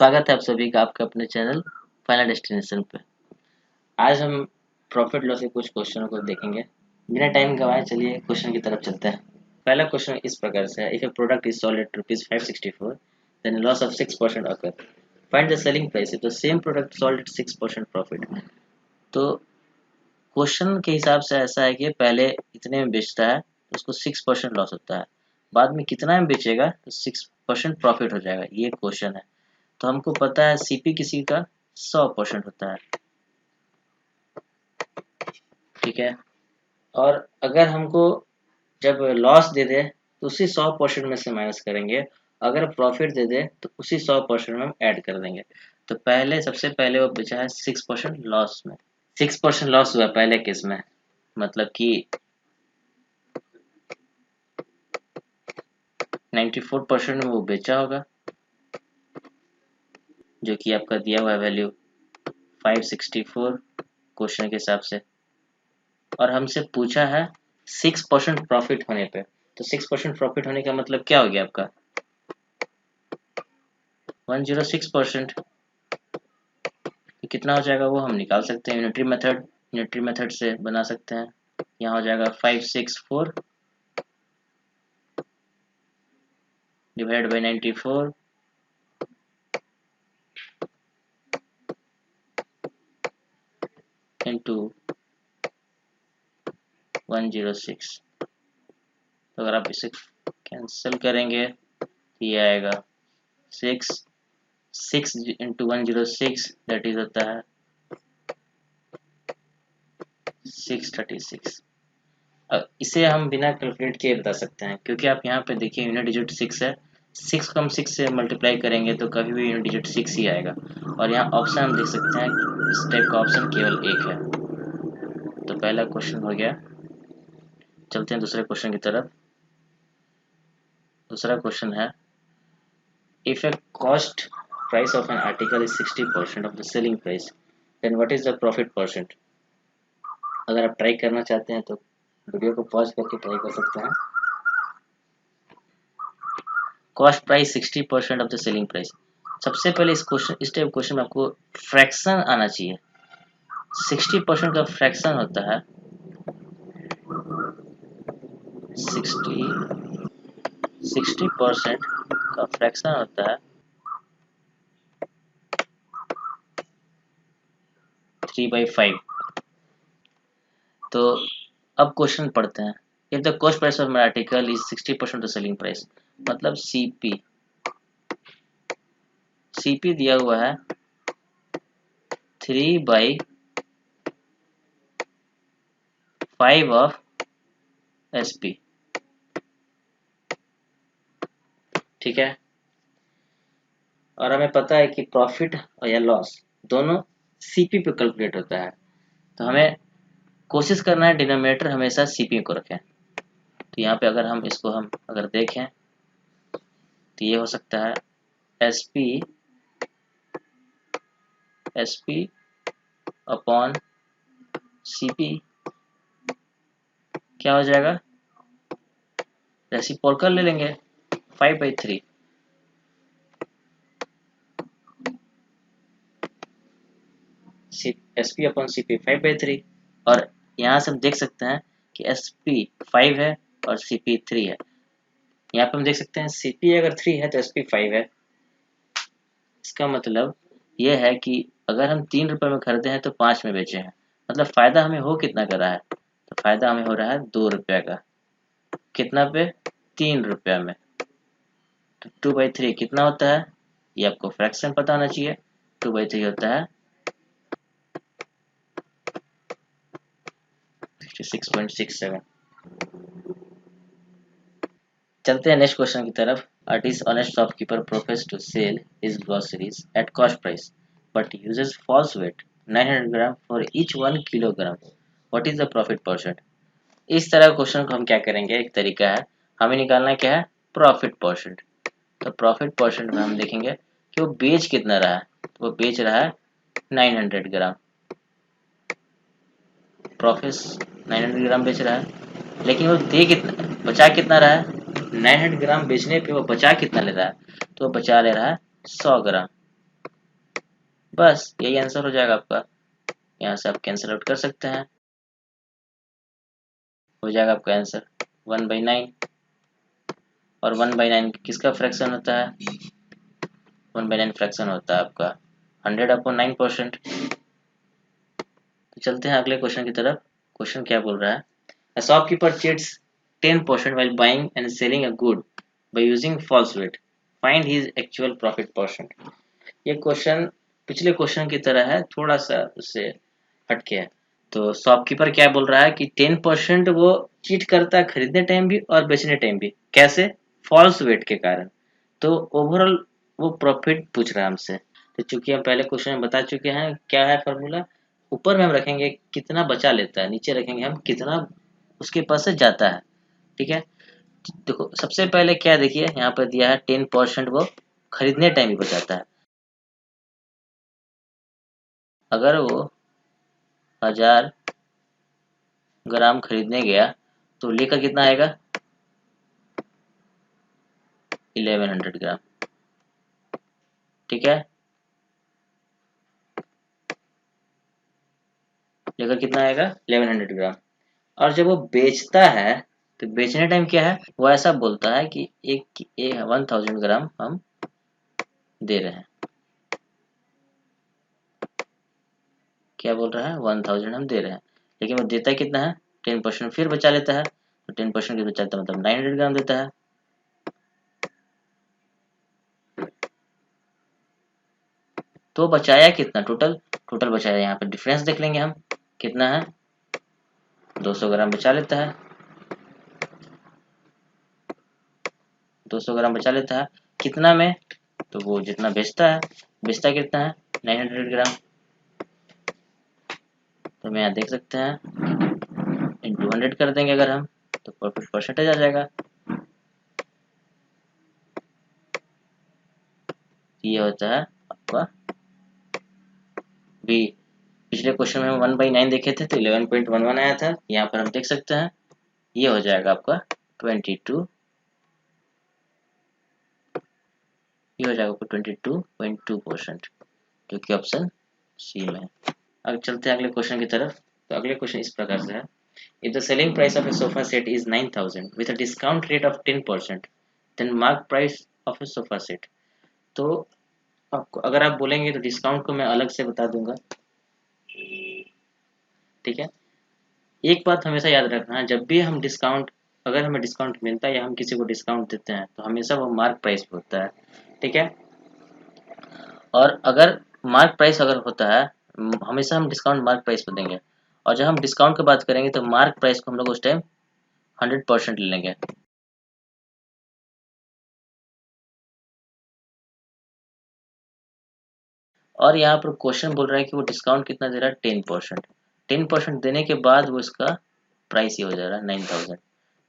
स्वागत है आप सभी का आपके अपने चैनल फाइनल डेस्टिनेशन पे। आज हम प्रॉफिट लॉस के कुछ क्वेश्चनों को देखेंगे। बिना टाइम गवाए चलिए क्वेश्चन की तरफ चलते हैं। पहला क्वेश्चन इस प्रकार से है, if a product is sold at ₹564 then loss of 6% occur, find the selling price if the same product sold at 6% profit. तो क्वेश्चन के हिसाब से ऐसा है कि पहले इतने में बेचता है तो उसको 6% लॉस होता है, बाद में कितना में बेचेगा तो 6% प्रॉफिट हो जाएगा। ये क्वेश्चन है। तो हमको पता है सीपी किसी का 100% होता है, ठीक है। और अगर हमको जब लॉस दे दे तो उसी 100% में से माइनस करेंगे, अगर प्रॉफिट दे दे तो उसी 100% में हम ऐड कर देंगे। तो पहले सबसे पहले वो बचा है 6% लॉस में। 6% लॉस हुआ पहले केस में, मतलब कि 94% में वो बेचा होगा, जो कि आपका दिया हुआ है वैल्यू 564 क्वेश्चन के हिसाब से। और हमसे पूछा है 6% प्रॉफिट होने पे। तो 6% प्रॉफिट होने का मतलब क्या हो गया आपका 106%। तो कितना हो जाएगा वो हम निकाल सकते हैं। यूनिटरी मेथड से बना सकते हैं। यहाँ हो जाएगा 564 डिवाइड बाई 94 इंटू 106। तो अगर आप इसे कैंसिल करेंगे तो ये आएगा 6 इंटू 106 दैट इज होता है 636। इसे हम बिना कैलकुलेट किए बता सकते हैं, क्योंकि आप यहाँ पे देखिए यूनिट डिजिट 6 है। 6 को हम 6 से मल्टीप्लाई करेंगे तो कभी भी यूनिट डिजिट 6 ही आएगा। और यहाँ ऑप्शन हम देख सकते हैं, इस टाइप का ऑप्शन केवल एक है। तो पहला क्वेश्चन हो गया। चलते हैं दूसरे क्वेश्चन की तरफ। दूसरा क्वेश्चन है, if a cost price of an article is 60% of the selling price then what is the profit percent. अगर आप ट्राई करना चाहते हैं तो वीडियो को पॉज करके ट्राई कर सकते हैं। Cost price 60% of the selling price. सबसे पहले इस टाइप क्वेश्चन में आपको फ्रैक्शन आना चाहिए। 60% का फ्रैक्शन होता है 60% का फ्रैक्शन होता है 3/5। तो अब क्वेश्चन पढ़ते हैं। If the cost price of my article is 60% of the selling price, मतलब सीपी दिया हुआ है 3/5 ऑफ एसपी, ठीक है। और हमें पता है कि प्रॉफिट और या लॉस दोनों सीपी पे कैलकुलेट होता है। तो हमें कोशिश करना है डिनोमिनेटर हमेशा सीपी को रखें। तो यहाँ पे अगर हम इसको अगर देखें तो ये हो सकता है एसपी अपॉन सीपी। क्या हो जाएगा, रेसिप्रोकल ले लेंगे 5/3। SP upon CP 5/3। और यहाँ से हम देख सकते हैं कि एसपी 5 है और सीपी 3 है। यहाँ पे हम देख सकते हैं सीपी अगर 3 है तो एसपी 5 है। इसका मतलब ये है कि अगर हम 3 रुपए में खरीदे हैं तो 5 में बेचे हैं, मतलब फायदा हमें हो कितना का रहा है, तो फायदा हमें हो रहा है 2 रुपये का। कितना पे, 3 रुपया में। तो 2/3 कितना होता है, ये आपको फ्रैक्शन पता होना चाहिए। 2/3 होता है 66.67। चलते हैं नेक्स्ट क्वेश्चन की तरफ। A dishonest shopkeeper professes to sell his groceries at cost price but uses false weight 900 gram for each 1 kilogram. What is the profit percent? इस तरह क्वेश्चन को हम क्या करेंगे, एक तरीका है, हमें निकालना क्या है, प्रॉफिट परसेंट। तो प्रॉफिट परसेंट में हम देखेंगे कि वो बेच कितना रहा है। तो वो बेच रहा है 900 ग्राम। प्रॉफिट 900 ग्राम बेच रहा है, लेकिन वो दे कितना, बचा कितना रहा है। 900 ग्राम बेचने पे वो बचा कितना ले रहा है, तो वो बचा ले रहा है 100 ग्राम। बस यही आंसर हो जाएगा आपका। यहाँ से आप कैंसिल आउट कर सकते हैं, हो जाएगा आपका आंसर 1/9। और 1/9 किसका फ्रैक्शन होता है? 1/9 फ्रैक्शन होता है आपका 100/9%। तो चलते हैं अगले क्वेश्चन की तरफ। क्वेश्चन क्या बोल रहा है? A shopkeeper cheats 10% while buying and selling a good by using false weight. Find his actual profit percent. ये क्वेश्चन पिछले क्वेश्चन की तरह है, थोड़ा सा उससे हटके है। तो शॉपकीपर क्या बोल रहा है कि 10% वो चीट करता है खरीदने टाइम भी और बेचने टाइम भी। कैसे? फॉल्स वेट के कारण। तो ओवरऑल वो प्रॉफिट पूछ रहा है हमसे। तो चूंकि हम पहले क्वेश्चन में बता चुके हैं क्या है फॉर्मूला, ऊपर में हम रखेंगे कितना बचा लेता है, नीचे रखेंगे हम कितना उसके पास से जाता है। ठीक है, देखो सबसे पहले क्या देखिए यहाँ पर दिया है 10% वो खरीदने टाइम ही बचाता है। अगर वो 1000 ग्राम खरीदने गया तो लेकर कितना आएगा? 1100 ग्राम। ठीक है, लेकर कितना आएगा? 1100 ग्राम। और जब वो बेचता है तो बेचने टाइम क्या है, वो ऐसा बोलता है कि 1000 ग्राम हम दे रहे हैं। क्या बोल रहा है? 1000 हम दे रहे हैं, लेकिन वो देता कितना है? 10% फिर बचा लेता है। तो 10% की बचाता है मतलब 900 ग्राम देता है। तो बचाया कितना? टोटल टोटल बचाया, यहाँ पे डिफरेंस देख लेंगे हम कितना है। 200 ग्राम बचा लेता है, 200 ग्राम बचा लेता है कितना में? तो वो जितना बेचता कितना है? 900 ग्राम। तो हम यहाँ देख सकते हैं इंटू 100 कर देंगे अगर हम, तो प्रॉफिट परसेंटेज आ जाएगा। ये होता है आपका बी। पिछले क्वेश्चन में हम 1/9 देखे थे तो 11.11 आया था, यहाँ पर हम देख सकते हैं ये हो जाएगा आपका 22। ये हो जाएगा आपको 22.2%, जो कि ऑप्शन सी में है। अब चलते हैं अगले क्वेश्चन की तरफ। तो अगले क्वेश्चन इस प्रकार से है, if the selling price of a sofa set is 9000 with a discount rate of 10%, then mark price of a sofa set. तो आपको अगर आप बोलेंगे तो डिस्काउंट को मैं अलग से बता दूंगा। ठीक है, एक बात हमेशा याद रखना, जब भी हम डिस्काउंट, अगर हमें डिस्काउंट मिलता है या हम किसी को डिस्काउंट देते हैं तो हमेशा वो मार्क प्राइस पे होता है। ठीक है, और अगर मार्क प्राइस अगर होता है, हमेशा हम डिस्काउंट मार्क प्राइस पे देंगे। और जब हम डिस्काउंट की बात करेंगे तो मार्क प्राइस को हम लोग उस टाइम 100% ले लेंगे। और यहाँ पर क्वेश्चन बोल रहा है कि वो डिस्काउंट कितना दे रहा है? 10%। 10% देने के बाद वो इसका प्राइस ये हो जा रहा है 9000।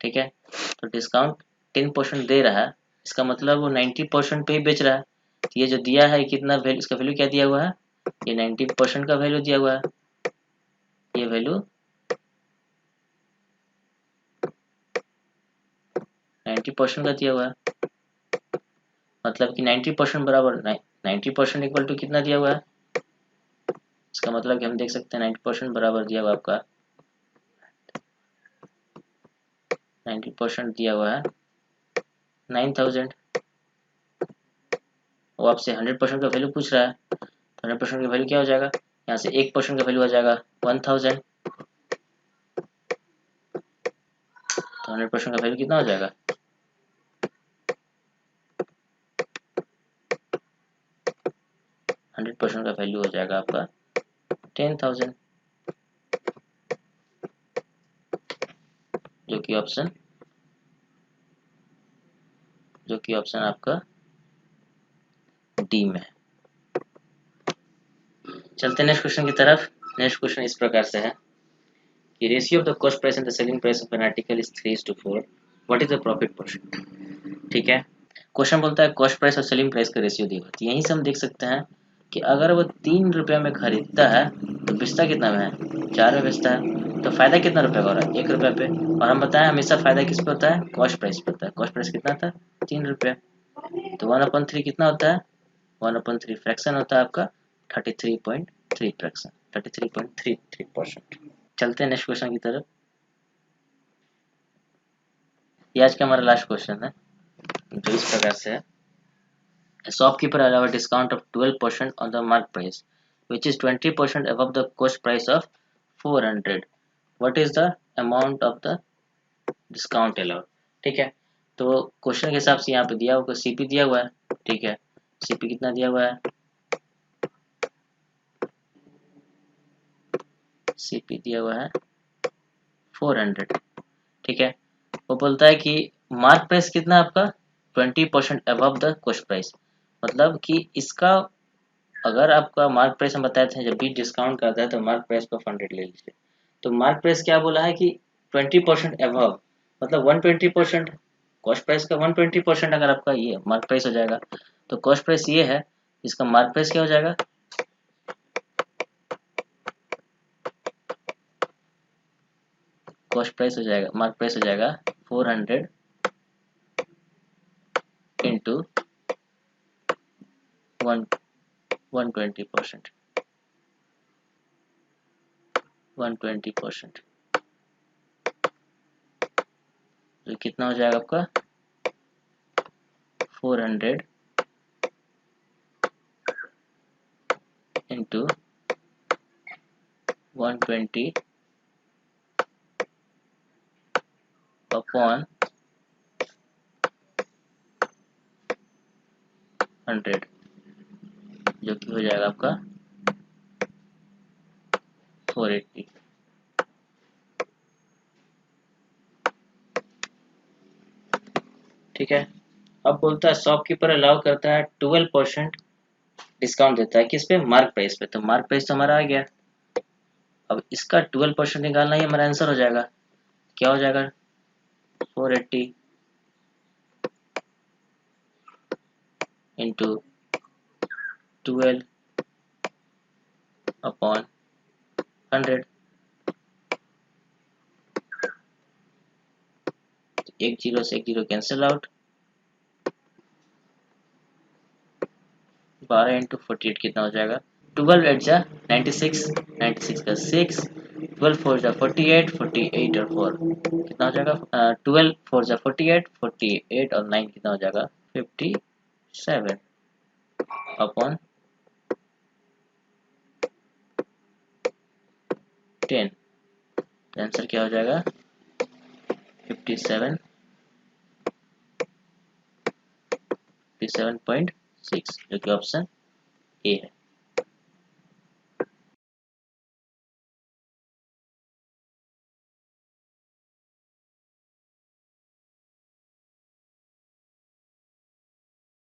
ठीक है, तो डिस्काउंट 10% दे रहा है, इसका मतलब वो 90% पे ही बेच रहा है। तो ये जो दिया है कितना वैल्यू, इसका वैल्यू क्या दिया हुआ है? ये 90% का वैल्यू दिया हुआ है। ये वैल्यू 90% का दिया हुआ है, मतलब कि 90% बराबर 90% इक्वल टू कितना दिया हुआ है? इसका मतलब कि हम देख सकते हैं 90% बराबर दिया हुआ आपका 90% दिया हुआ है 9000। वो आपसे 100% का वैल्यू पूछ रहा है, तो 100% का वैल्यू क्या हो जाएगा? यहाँ से 1% का वैल्यू आ जाएगा 1000। तो 100% का वैल्यू कितना हो जाएगा? 100% का वैल्यू हो जाएगा आपका 10,000, जो कि ऑप्शन आपका डी में है। चलते हैं नेक्स्ट क्वेश्चन की तरफ। नेक्स्ट क्वेश्चन इस प्रकार से है कि ratio of the cost price and the selling price of an article is 3:4, what is the profit percent? ठीक है, क्वेश्चन बोलता है कॉस्ट प्राइस और सेलिंग प्राइस का रेशियो दिया हुआ है। यहीं से हम देख सकते हैं कि अगर वो 3 रुपये में खरीदता है तो बेचता कितना में है? 4 में बेचता है। तो फायदा कितना रुपये का हो रहा है? 1 रुपये पे। और हम बताएं हमेशा फायदा किस पे होता है? कॉस्ट प्राइस पे होता है। कॉस्ट प्राइस कितना था? 3 रुपये। तो 1/3 कितना होता है? 1/3 फ्रैक्शन होता है आपका 33.3%, 33.33%। चलते हैं नेक्स्ट क्वेश्चन की तरफ। ये आज का हमारा लास्ट क्वेश्चन है, जो इस प्रकार से है। A shopkeeper allow a discount of 12% on the mark price, which is 20% above the cost price of 400. What is the amount of the discount allowed? ठीक है, तो क्वेश्चन के हिसाब से यहाँ पे दिया हुआ सीपी दिया हुआ है। ठीक है, सीपी कितना दिया हुआ है? सीपी दिया हुआ है 400। ठीक है, वो बोलता है कि मार्क प्राइस कितना है आपका? 20% अबव द कॉस्ट प्राइस। मतलब कि इसका अगर आपका मार्क प्राइस हम बताए थे, जब भी डिस्काउंट करता है तो मार्क प्राइस को 100 ले लीजिए। तो मार्क प्राइस क्या बोला है कि 20% अबव, मतलब 120%। कॉस्ट प्राइस का 120% अगर आपका ये मार्क प्राइस हो जाएगा, तो कॉस्ट प्राइस ये है, इसका मार्क प्राइस क्या हो जाएगा? कॉस्ट प्राइस हो जाएगा, मार्क प्राइस हो जाएगा 400 इंटू 120%। 120%, तो कितना हो जाएगा आपका? 400 इंटू 120 अपॉन 100, जो कि हो जाएगा आपका 480। ठीक है, अब बोलता है शॉपकीपर अलाउ करता है 12% डिस्काउंट देता है किस पे? मार्क प्राइस पे। तो मार्क प्राइस तो हमारा आ गया, अब इसका 12% निकालना ही हमारा आंसर हो जाएगा। क्या हो जाएगा? 480 इंटू 12 अपॉन 100। एक जीरो से एक जीरो कैंसिल आउट, 12 इंटू 48 कितना हो जाएगा? 12 एट जा 96, 96 का 6, 12 फोर जा 48, 48 और 4 कितना हो जाएगा? 12 फोर जा 48, 48 और 9 कितना हो जाएगा? 57 अपॉन 10। तो आंसर क्या हो जाएगा? 57, 57.6, जो कि ऑप्शन ए है।